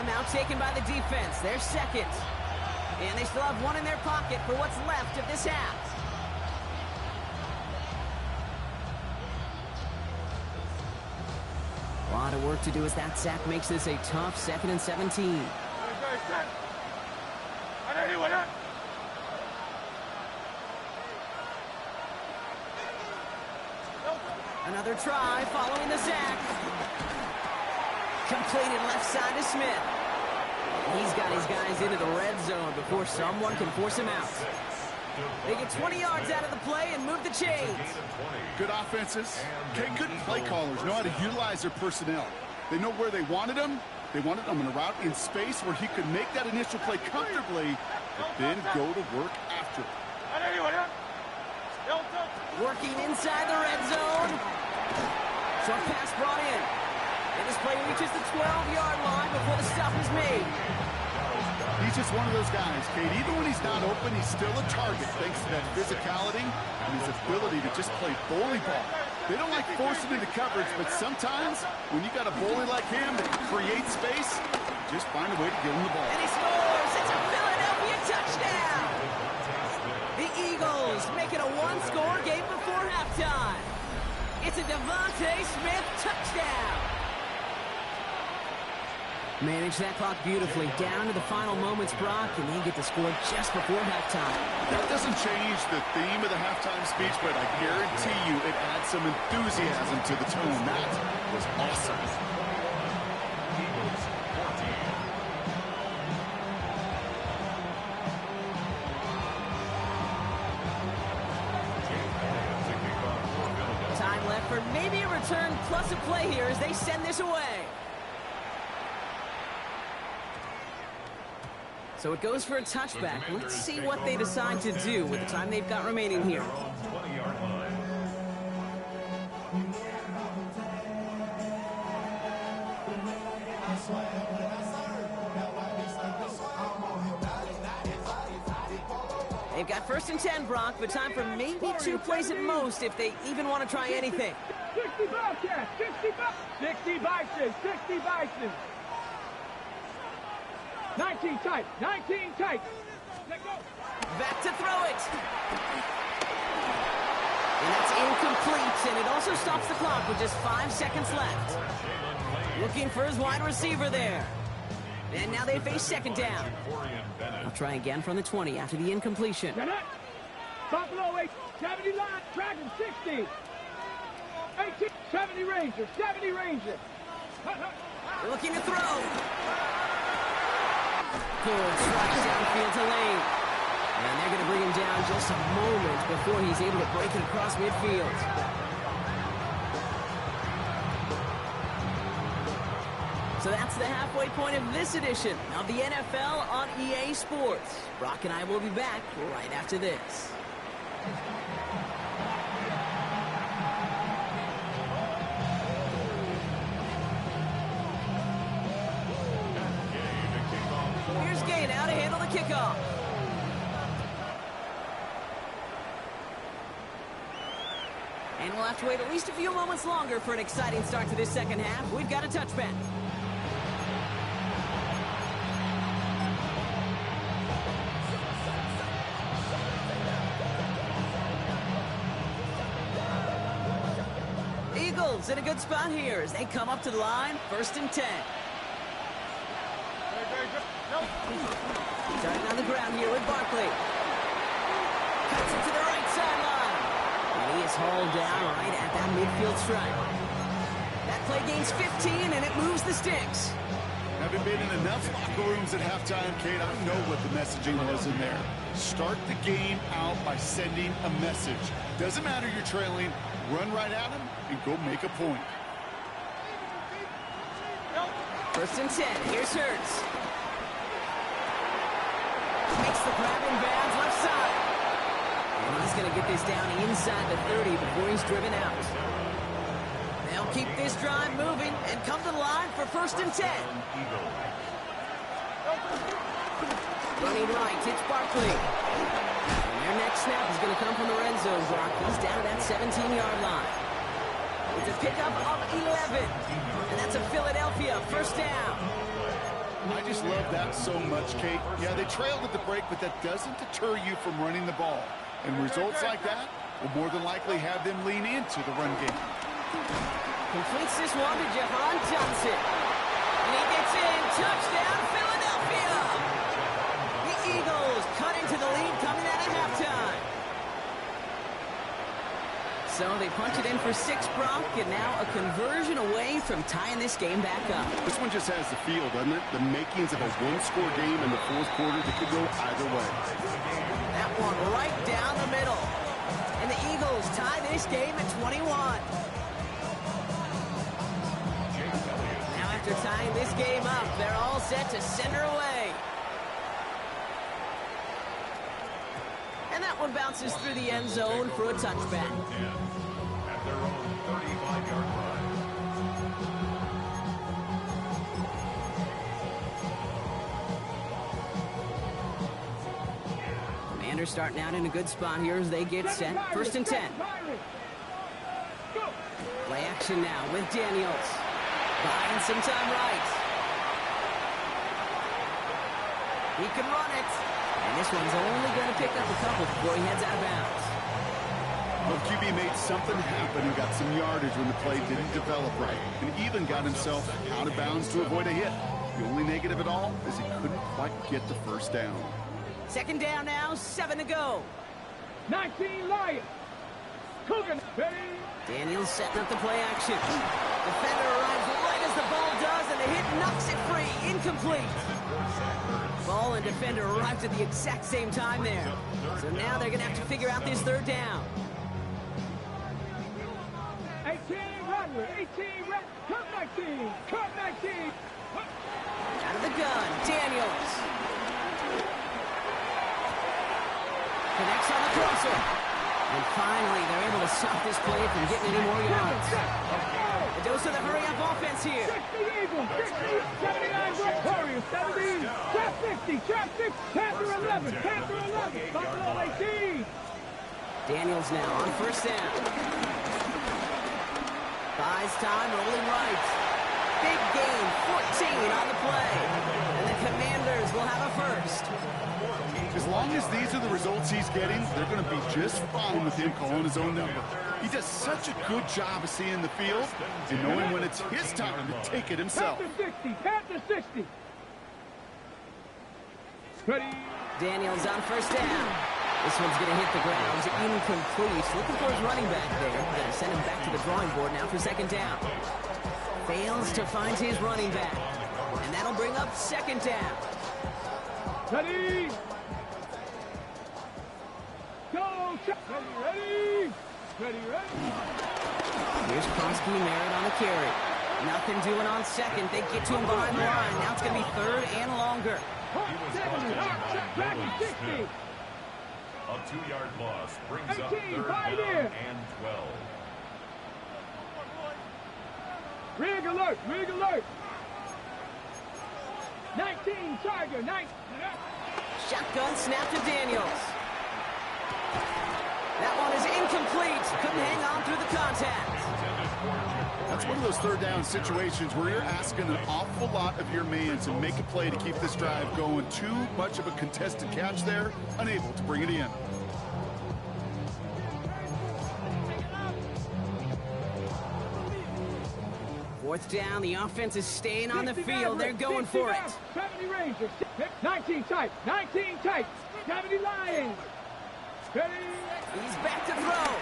Timeout taken by the defense. They're second. And they still have one in their pocket for what's left of this half. A lot of work to do as that sack makes this a tough 2nd and 17. Another try following the sack. Completed left side to Smith. He's got his guys into the red zone before someone can force him out. They get 20 yards out of the play and move the chains. Good offenses. Okay, good play callers know how to utilize their personnel. They know where they wanted him. They wanted him in a route in space where he could make that initial play comfortably, but then go to work after it. Working inside the red zone. Short pass brought in. And this play reaches the 12-yard line before the stop is made. He's just one of those guys, Kate. Even when he's not open, he's still a target thanks to that physicality and his ability to just play bully ball. They don't like forcing into coverage, but sometimes when you got a bully like him that can create space, just find a way to give him the ball. And he scores! It's a Philadelphia touchdown! The Eagles make it a one-score game before halftime. It's a Devontae Smith touchdown. Manage that clock beautifully. Down to the final moments, Brock, and they get the score just before halftime. That doesn't change the theme of the halftime speech, but I guarantee you it adds some enthusiasm to the tone. That was awesome. Time left for maybe a return plus a play here as they send this away. So it goes for a touchback. Let's see what they decide to do with the time they've got remaining here. They've got 1st and 10, Brock, but time for maybe 2 plays at most if they even want to try anything. 60 Bobcats, 60 Bison, 60 Bison. 19 tight, 19 tight. Let go. Back to throw it. And that's incomplete, and it also stops the clock with just 5 seconds left. Looking for his wide receiver there. And now they face 2nd down. I'll try again from the 20 after the incompletion. Buffalo 8, 70 line, Dragon 60. 18, 70 Ranger, 70 Ranger. Looking to throw. Good strike downfield to Lane. And they're going to bring him down just a moment before he's able to break it across midfield. So that's the halfway point of this edition of the NFL on EA Sports. Brock and I will be back right after this. Here's Gay now to handle the kickoff. And we'll have to wait at least a few moments longer for an exciting start to this 2nd half. We've got a touchback. Eagles in a good spot here as they come up to the line, 1st and 10. Starting on the ground here with Barkley. Cuts it to the right sideline. And he is hauled down right at that midfield stripe. That play gains 15, and it moves the sticks. Having been in enough locker rooms at halftime, Kate, I know what the messaging was in there. Start the game out by sending a message. Doesn't matter you're trailing, run right at him and go make a point. 1st and 10, here's Hurts. Makes the grab in bounds left side. And he's going to get this down inside the 30 before he's driven out. They'll keep this drive moving and come to the line for 1st and 10. Running right, it's Barkley. And their next snap is going to come from the red zone, Brock. He's down at that 17-yard line. It's a pickup of 11. And that's a Philadelphia 1st down. I just love that so much, Kate. Yeah, they trailed at the break, but that doesn't deter you from running the ball. And results like that will more than likely have them lean into the run game. Completes this one to Jahan Johnson. And he gets in. Touchdown, Philadelphia! The Eagles cut into the lead coming out of halftime. So they punch it in for 6, Brock, and now a conversion away from tying this game back up. This one just has the feel, doesn't it? The makings of a one-score game in the fourth quarter that could go either way. That one right down the middle. And the Eagles tie this game at 21. Now after tying this game up, they're all set to send her away. And that one bounces through the end zone for a touchback. At their own 35-yard line. Commanders starting out in a good spot here as they get set. 1st and 10. Play action now with Daniels. Buying some time right. He can run it. And this one's only going to pick up a couple before he heads out of bounds. Well, QB made something happen and got some yardage when the play didn't develop right. And even got himself out of bounds to avoid a hit. The only negative at all is he couldn't quite get the first down. 2nd down now, 7 to go. 19 Lions. Coogan. Daniels setting up the play action. Defender arrives right as the ball does, and the hit knocks it free. Incomplete. Ball and defender arrived at the exact same time there. So now they're going to have to figure out this 3rd down. 18 Rodway. 18 Red. Cut 19. Cut 19. Out of the gun, Daniels. Connects on the crosser. And finally, they're able to stop this play from getting any more yards. A dose of the hurry-up offense here. 60 Eagles. 60. 79 Warriors. 70. Trap 50. Trap 6. Panther 11. Panther 11. Buffalo 18. Daniels now on 1st down. Buys time, rolling right. Big gain, 14 on the play. And the Commanders will have a 1st. As long as these are the results he's getting, they're going to be just fine with him calling his own number. He does such a good job of seeing the field and knowing when it's his time to take it himself. Panther 60. Panther 60. Ready. Daniels on 1st down. This one's going to hit the ground. Incomplete. Looking for his running back there. Going to send him back to the drawing board now for 2nd down. Fails to find his running back. And that'll bring up 2nd down. Ready. Go. Ready. Ready. Here's Kronsky, Merritt on the carry. Nothing doing on 2nd. They get to him behind the line. Now it's going to be 3rd and longer. 60. A 2-yard loss brings up 18, 3rd right down here. and 12. Rig alert. Rig alert. 19 Tiger. 19. Shotgun snap to Daniels. That one is incomplete. Couldn't hang on through the contact. That's one of those 3rd down situations where you're asking an awful lot of your man to make a play to keep this drive going. Too much of a contested catch there, unable to bring it in. Fourth down, the offense is staying on the field. They're going for it. 70 Rangers. 19 tight. 19 tight. 70 Lions. Ready. He's back to throw.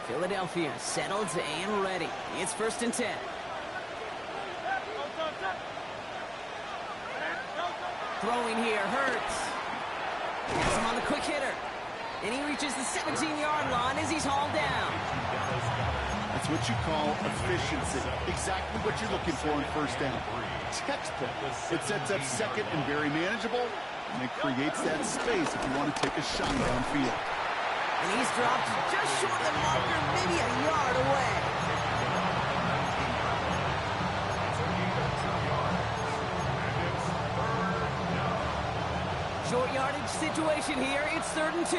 Philadelphia settled and ready. It's 1st and 10. Throwing here, Hurts. Has him on the quick hitter. And he reaches the 17-yard line as he's hauled down. That's what you call efficiency. Exactly what you're looking for in 1st down. Textbook. It sets up 2nd and very manageable, and it creates that space if you want to take a shot downfield. And he's dropped just short of the marker, maybe a yard away. Short yardage situation here. It's 3rd and 2.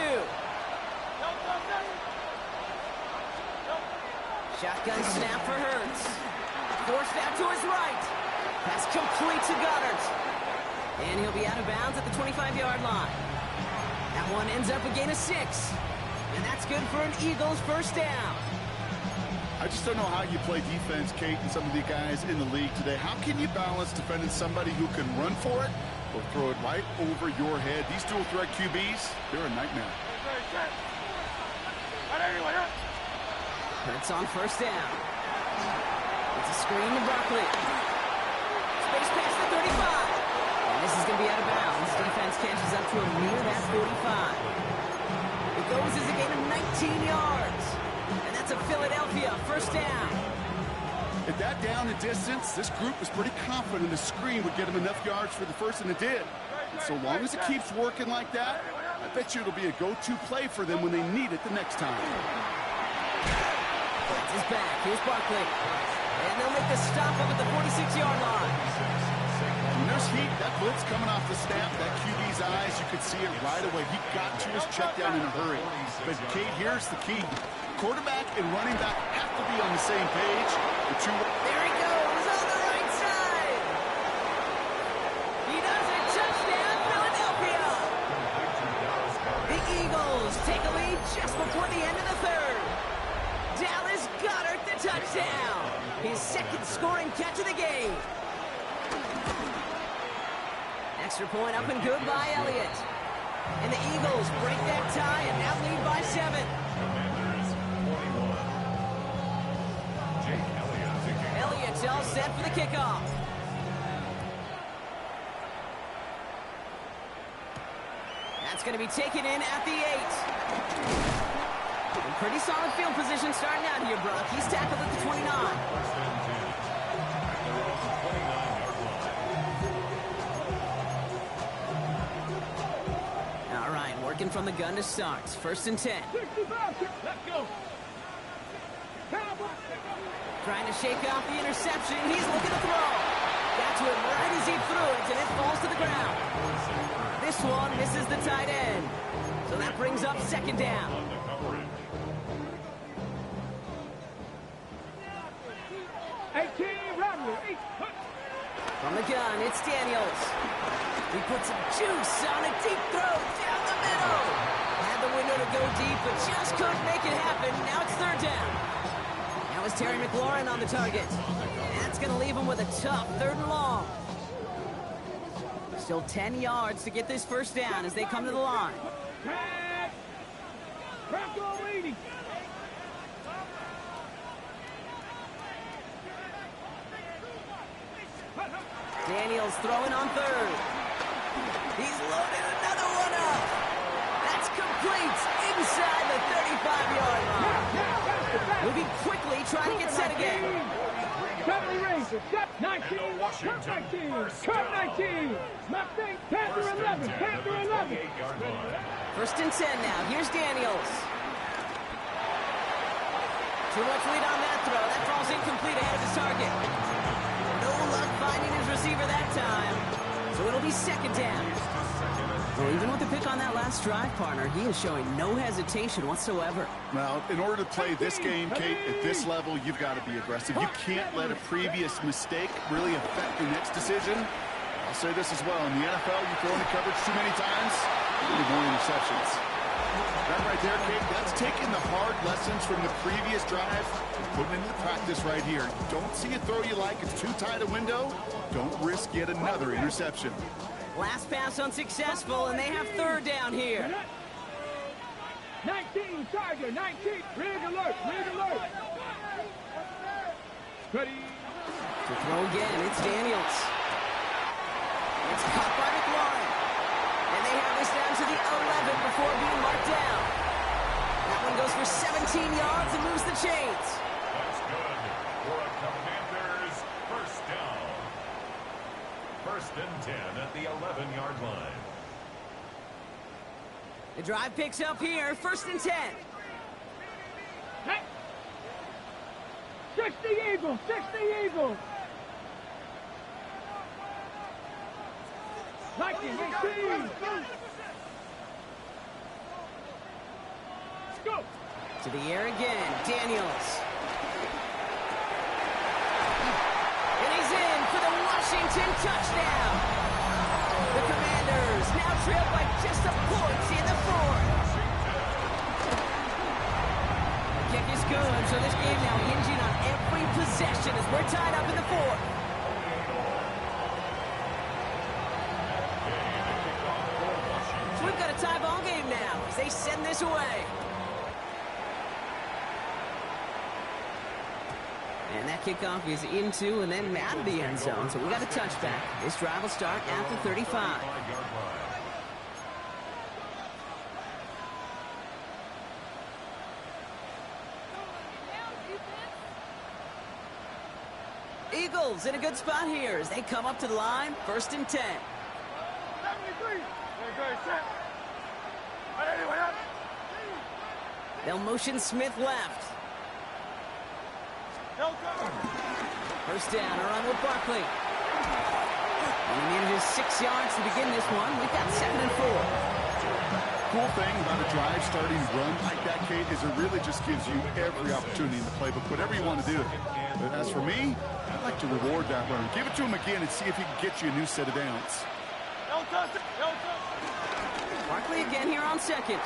Shotgun snap for Hurts. Forced out to his right. Pass complete to Goddard. And he'll be out of bounds at the 25-yard line. That one ends up a gain of 6. And that's good for an Eagles first down. I just don't know how you play defense, Kate, and some of the guys in the league today. How can you balance defending somebody who can run for it or throw it right over your head? These dual threat QBs, they're a nightmare. Hurts on first down. It's a screen to Barkley. Space past the 35. And this is going to be out of bounds. Defense catches up to him near that 45. It goes as a gain of 19 yards. And that's a Philadelphia first down. At that down and distance, this group was pretty confident the screen would get him enough yards for the first, and it did. And so long as it keeps working like that, I bet you it'll be a go-to play for them when they need it the next time. Blitz is back. Here's Barkley. And they'll make the stop up at the 46-yard line. When there's heat, that blitz coming off the snap, that QB's eyes, you could see it right away. He got to his check down in a hurry. But, Kate, here's the key. Quarterback and running back have to be on the same page. There he goes on the right side. He does it. Touchdown, Philadelphia. The Eagles take a lead just before the end of the 3rd. Dallas Goedert the touchdown. His 2nd scoring catch of the game. Extra point up and good by Elliott. And the Eagles break that tie and now lead by 7. Elliott's all set for the kickoff. That's going to be taken in at the 8. And pretty solid field position starting out here, Brock. He's tackled at the 29. Working from the gun to start. 1st and 10. Let's go. Trying to shake off the interception. He's looking to throw. Got to it right as he threw it, and it falls to the ground. This one misses the tight end. So that brings up 2nd down. From the gun, it's Daniels. He puts some juice on a deep throw down the middle. Had the window to go deep, but just couldn't make it happen. Now it's 3rd down. That was Terry McLaurin on the target. That's going to leave him with a tough 3rd and long. Still 10 yards to get this first down as they come to the line. Daniels throwing on 3rd. He's loaded another one up. That's complete inside the 35-yard line. Moving quickly, trying to get set again. 19, Washington. 19. Mustang, Panther 11. 1st and 10 now. Here's Daniels. Too much lead on that throw. That falls incomplete ahead of his target. No luck finding his receiver that time. So it'll be 2nd down. Well, even with the pick on that last drive, partner, he is showing no hesitation whatsoever. Well, in order to play this game, Kate, at this level, you've got to be aggressive. You can't let a previous mistake really affect your next decision. I'll say this as well. In the NFL, you throw into coverage too many times, you'll be more interceptions. That right there, Kate, that's taking the hard lessons from the previous drive and putting into practice right here. Don't see a throw you like. It's too tight a window. Don't risk yet another interception. Last pass unsuccessful, and they have 3rd down here. 19, Tiger, 19. Rig alert. Ready. To throw again, it's Daniels. It's caught by McLaurin. And they have this down to the 11 before being marked down. That one goes for 17 yards and moves the chains. That's good for a Commanders first down. 1st and 10 at the 11-yard line. The drive picks up here, 1st and 10. Hey. 60 Eagles, 60 Eagles. 19, 18. Go. To the air again, Daniels. And he's in for the Washington touchdown. The Commanders now trail by just a point in the 4th. The kick is good, so this game now hinging on every possession as we're tied up in the 4th. So we've got a tie ball game now as they send this away. And that kickoff is into and then out of the end zone. So we got a touchback. This drive will start at the 35. Eagles in a good spot here as they come up to the line. 1st and 10. 73. They'll motion Smith left. 1st down, a run with Barkley. And he manages 6 yards to begin this one. We've got 2nd and 4. Cool thing about a drive starting run like that, Kate, is it really just gives you every opportunity in the playbook, whatever you want to do. But as for me, I'd like to reward that run. Give it to him again and see if he can get you a new set of downs. Barkley again here on 2nd.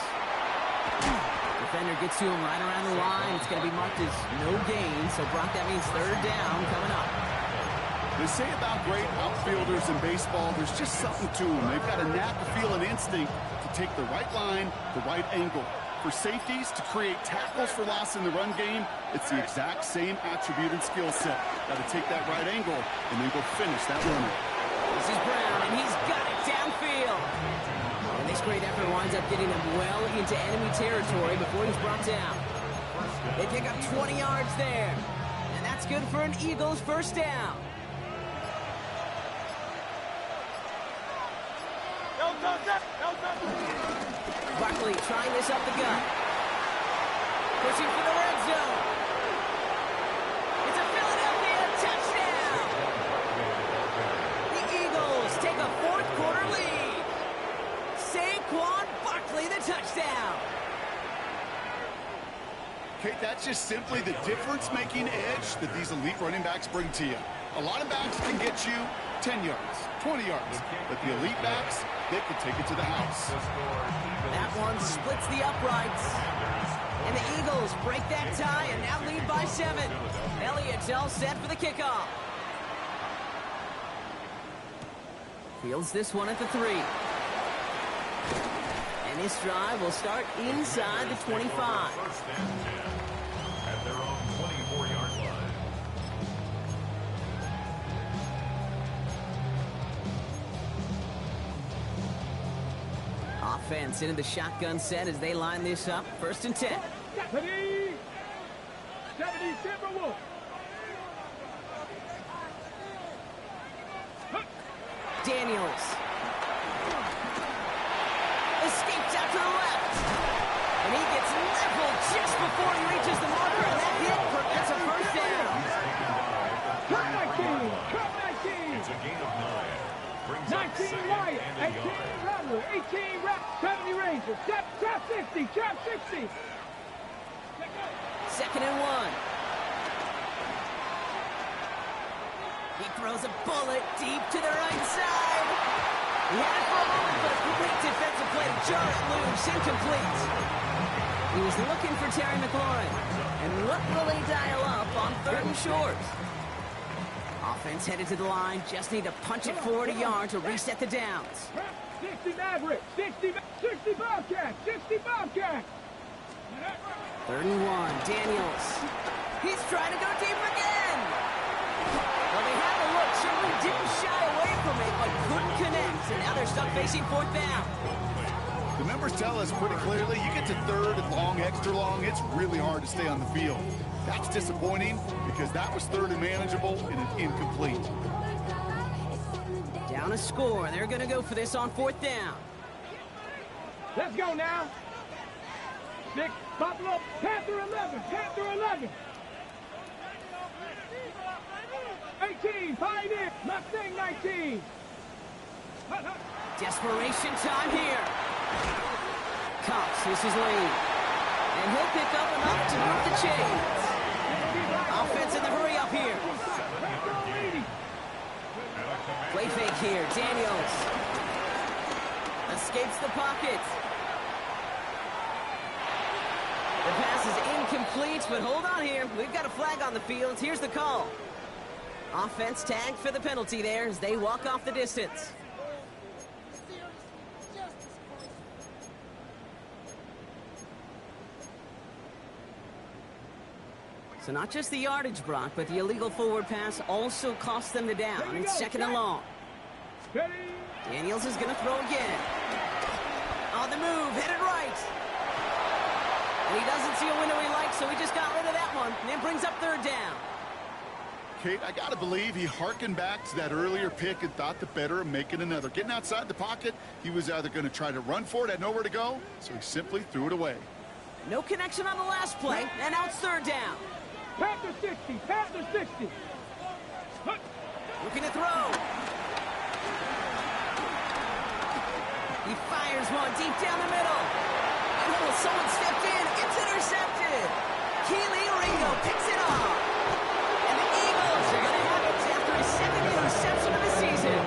Defender gets to him right around the line. It's going to be marked as no gain. So, Brock, that means 3rd down coming up. They say about great outfielders in baseball, there's just something to them. They've got a knack, a feel, an instinct to take the right line, the right angle. For safeties, to create tackles for loss in the run game, it's the exact same attribute and skill set. Got to take that right angle and then go finish that runner. This is Brown, and he's got it downfield. And this great effort winds up getting him well into enemy territory before he's brought down. They pick up 20 yards there. And that's good for an Eagles 1st down. Barkley trying this up the gut. Pushing for the red zone. It's a Philadelphia touchdown. The Eagles take a 4th quarter lead. Saquon Barkley the touchdown. Kate, that's just simply the difference-making edge that these elite running backs bring to you. A lot of backs can get you 10 yards, 20 yards, but the elite backs, they can take it to the house. That one splits the uprights. And the Eagles break that tie and now lead by 7. Elliott's all set for the kickoff. Fields this one at the 3. And this drive will start inside the 25. At their own 24-yard line. Offense into the shotgun set as they line this up. 1st and 10. 70 Timberwolves. Daniels. Escapes out to the left. And he gets leveled just before he reaches the marker. And that hit prevents a 1st down. Cut 19. Cut 19. It's a gain of 9. Brings 19 Wyatt. 18 Rattler. 18 Rattler. 70 Rangers. Trap 60. Trap 60. 2nd and 1. He throws a bullet deep to the right side. He had it for a moment, but a quick defensive play to jar it loose. Incomplete. He was looking for Terry McLaurin. And what will they dial up on 3rd and short? Offense headed to the line. Just need to punch it forward a yard to reset the downs. 60 Maverick. 60 Bobcat. 60 Bobcat. 3rd and 1. Daniels. He's trying to go deep again. Well, they had the look. Certainly didn't shy away from it, but couldn't connect. And now they're stuck facing 4th down. The numbers tell us pretty clearly, you get to 3rd and long, extra long, it's really hard to stay on the field. That's disappointing because that was 3rd and manageable and an incomplete. Down a score. They're going to go for this on 4th down. Let's go now. 6, Buffalo, Panther 11, Panther 11. 18, Pioneer, Mustang 19. Desperation time here. Cox is his lead. And he'll pick up enough to move the chains. Offense in the hurry up here. Play fake here. Daniels escapes the pocket. The pass is incomplete, but hold on here. We've got a flag on the field. Here's the call. Offense tagged for the penalty there as they walk off the distance. So not just the yardage, Brock, but the illegal forward pass also cost them the down. It's second and long. Daniels is going to throw again. On the move, headed right. And he doesn't see a window he likes, so he just got rid of that one. And it brings up third down. Kate, I got to believe he hearkened back to that earlier pick and thought the better of making another. Getting outside the pocket, he was either going to try to run for it, had nowhere to go, so he simply threw it away. No connection on the last play, and now it's third down. Panther 60, Panther 60. Looking to throw. He fires one deep down the middle. Oh, someone stepped in. It's intercepted. Keely Ringo picks it off. And the Eagles are going to have it after his second interception of the season.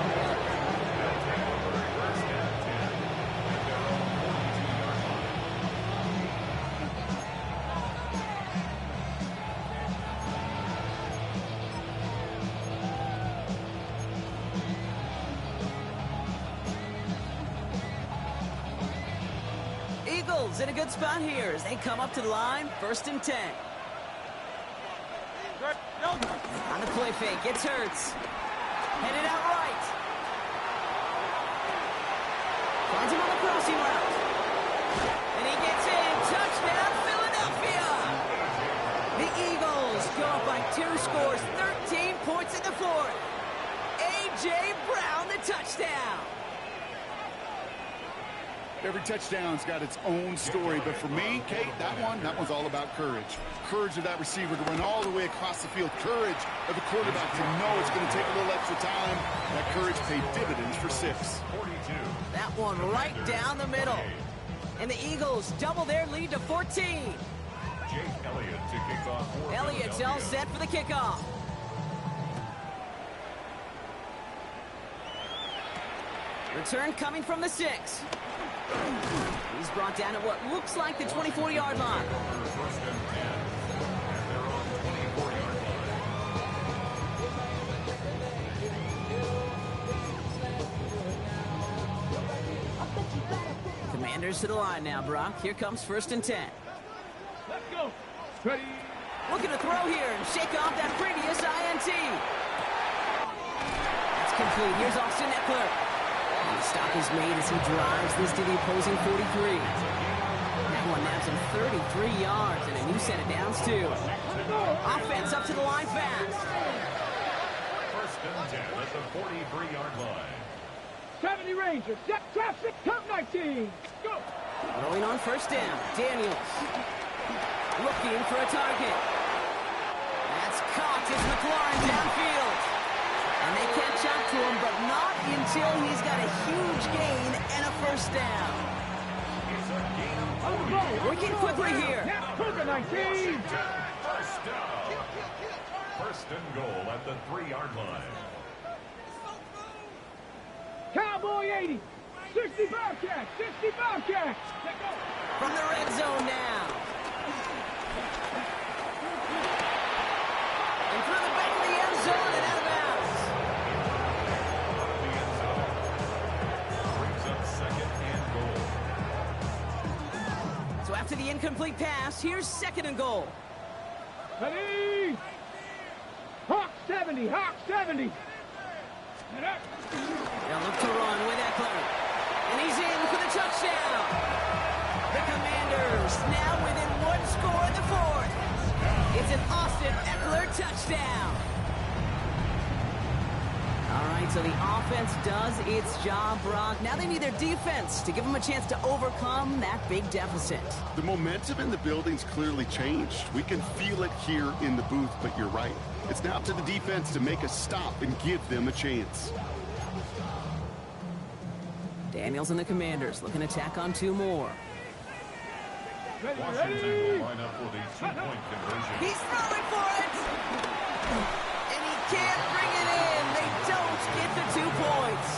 Eagles in a good spot here as they come up to the line, 1st and 10. On the play fake, gets Hurts. Headed out right. Finds him on the crossing route. And he gets in. Touchdown, Philadelphia! The Eagles go up by 2 scores, 13 points in the 4th. A.J. Brown, the touchdown. Every touchdown's got its own story, but for me, Kate, that one's all about courage. Courage of that receiver to run all the way across the field. Courage of the quarterback to know it's going to take a little extra time. That courage paid dividends for 6. 42. That one right down the middle. And the Eagles double their lead to 14. Jake Elliott to kick off. Elliott's all set for the kickoff. Return coming from the 6. He's brought down at what looks like the 24-yard line. First and 10. And they're on 24-yard line. Commanders to the line now, Brock. Here comes 1st and 10. Let's go. Ready. Looking to throw here and shake off that previous INT. That's complete. Here's Austin Eckler. And the stop is made as he drives this to the opposing 43. That one naps him 33 yards and a new set of downs, too. Offense up to the line fast. First and 10 at the 43-yard line. 70 Rangers. Traffic. Cup 19. Go. Throwing on 1st down. Daniels. Looking for a target. That's caught as McLaurin downfield. And they catch up to him, but not until he's got a huge gain and a 1st down. Working quickly here. Cougar 19. First down. First and goal at the 3-yard line. Cowboy 80. 60 Bobcats. 60 Bobcats. From the red zone now. And through the back of the end zone and out of bounds. The end zone. Brings up second and goal. So after the incomplete pass, here's 2nd and goal. Ready. Hawk 70. Hawk 70. They'll look to run with Eckler. And he's in for the touchdown. The Commanders now within 1 score in the 4th. It's an Austin Eckler touchdown. All right, right, so the offense does its job, Brock. Now they need their defense to give them a chance to overcome that big deficit. The momentum in the building's clearly changed. We can feel it here in the booth, but you're right. It's now up to the defense to make a stop and give them a chance. Daniels and the Commanders looking to tack on 2 more. Washington will line up with a 2-point conversion. He's throwing for it! And he can't bring it in. They don't get the 2 points.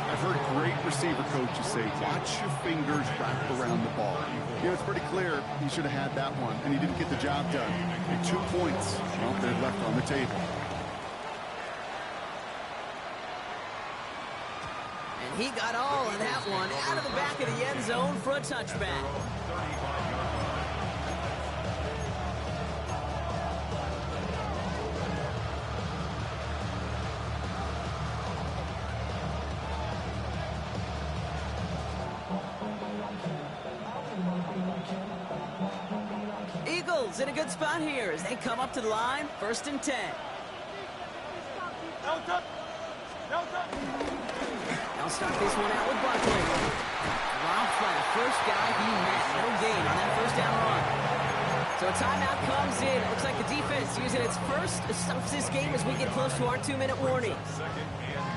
I've heard great receiver coaches say, watch your fingers wrap around the ball. You know, it's pretty clear he should have had that one, and he didn't get the job done. And 2 points, well, they're left on the table. And he got all of that one out of the back of the end zone for a touchback. Eagles in a good spot here as they come up to the line, 1st and 10. They'll start this one out with Barkley. Dropped by the first guy he met. No gain on that 1st down run. So a timeout comes in. It looks like the defense using its first stops this game as we get close to our 2-minute warning.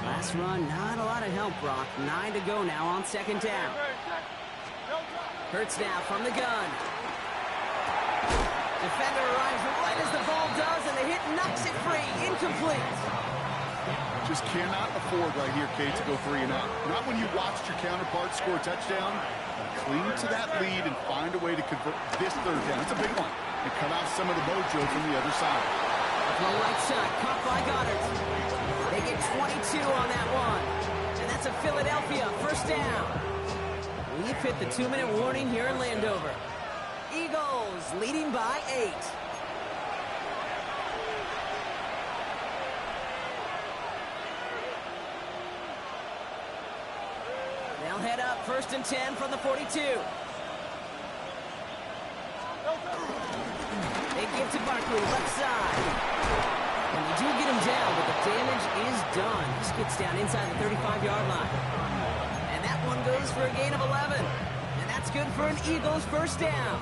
Last run, not a lot of help, Brock. 9 to go now on 2nd down. Hurts now from the gun. Defender arrives right as the ball does, and the hit knocks it free. Incomplete. Just cannot afford right here, Kate, to go 3 and out. Not when you watched your counterpart score a touchdown. Cling to that lead and find a way to convert this 3rd down. It's a big one. And cut off some of the mojo from the other side. From the right side, caught by Goddard. They get 22 on that one. And that's a Philadelphia 1st down. We've hit the 2-minute warning here in Landover. Eagles leading by 8. They'll head up 1st and 10 from the 42. They give to Barkley, left side. And they do get him down, but the damage is done. This gets down inside the 35-yard line. And that one goes for a gain of 11. And that's good for an Eagles 1st down.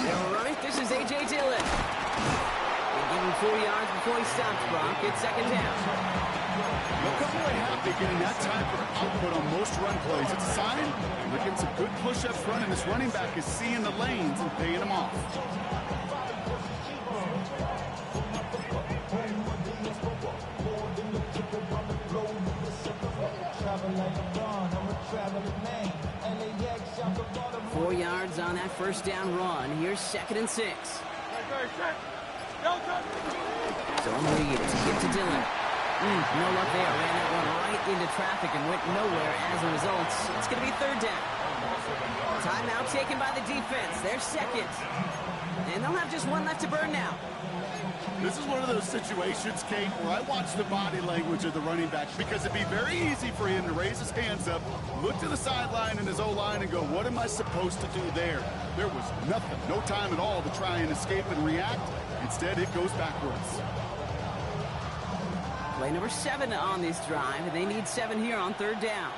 All right, this is A.J. Dillon. They give him 4 yards before he stops, Brock. It's 2nd down. Look how really happy getting that type of output on most run plays. It's a sign we're getting some good push-ups running. This running back is seeing the lanes and paying them off. Four yards on that 1st down run. Here's 2nd and 6. Zone read to get to Dillon. No luck there. Ran that one right into traffic and went nowhere as a result. It's going to be 3rd down. Timeout taken by the defense. They're 2nd. And they'll have just 1 left to burn now. This is one of those situations, Kate, where I watch the body language of the running back because it'd be very easy for him to raise his hands up, look to the sideline and his O-line and go, what am I supposed to do there? There was nothing, no time at all to try and escape and react. Instead, it goes backwards. Play number 7 on this drive, and they need 7 here on 3rd down.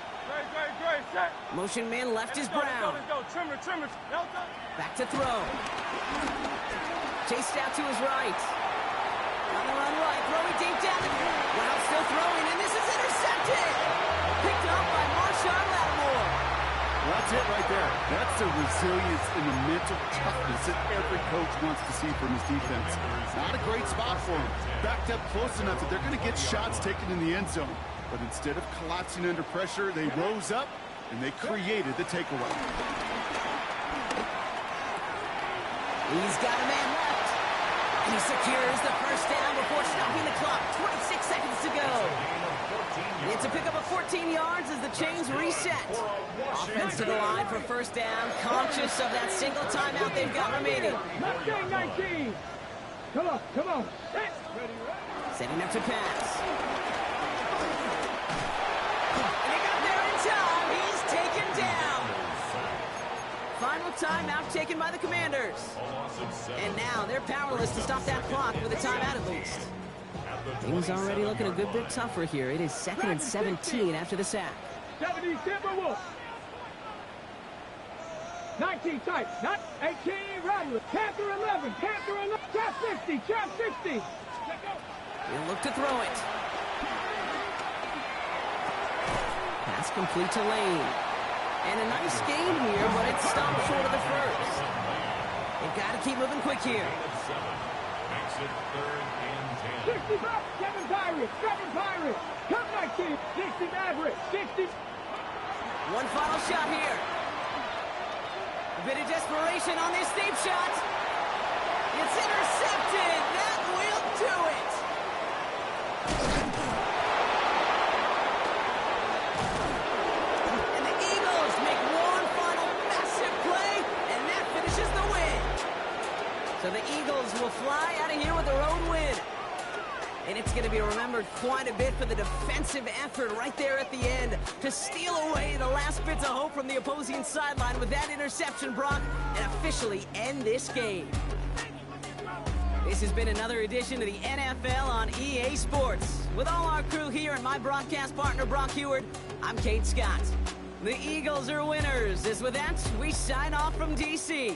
Motion man left is Brown. Back to throw. Chased out to his right. On the run right, throwing deep down. Brown still throwing, and this is intercepted. Picked up by Marshawn Lattimore. Well, that's it right there. That's the resilience and the mental toughness that every coach wants to see from his defense. Not a great spot for him. Backed up close enough that they're going to get shots taken in the end zone. But instead of collapsing under pressure, they rose up and they created the takeaway. He's got a man left. And he secures the 1st down before stopping the clock. 26 seconds to go. It's a pickup of 14 yards as the chains reset. Offense to the line for 1st down, conscious of that single timeout they've got remaining. 19. Come on. Setting up to pass. And he got there in time. He's taken down. Final timeout taken taken by the Commanders. And now they're powerless to stop that clock with a timeout at least. Things already looking a good bit tougher here. It is 2nd and 17 after the sack. 70 Timberwolves. 19 tight. 18 Rattler. Panther 11. Panther 11. Trap 60. Trap 60. He'll look to throw it. Pass complete to Lane. And a nice game here, but it's stopped short of the first. They've got to keep moving quick here. Makes it 3rd and 10. 65. 7 Pirates. 7 Pirates. Come 19. 60 Mavericks. 60. One final shot here. A bit of desperation on this deep shot. It's intercepted. That will do it. And the Eagles make one final massive play, and that finishes the win. So the Eagles will fly out of here with their own win. And it's going to be remembered quite a bit for the defensive effort right there at the end to steal away the last bits of hope from the opposing sideline with that interception, Brock, and officially end this game. This has been another edition of the NFL on EA Sports. With all our crew here and my broadcast partner, Brock Heward, I'm Kate Scott. The Eagles are winners. As with that, we sign off from D.C.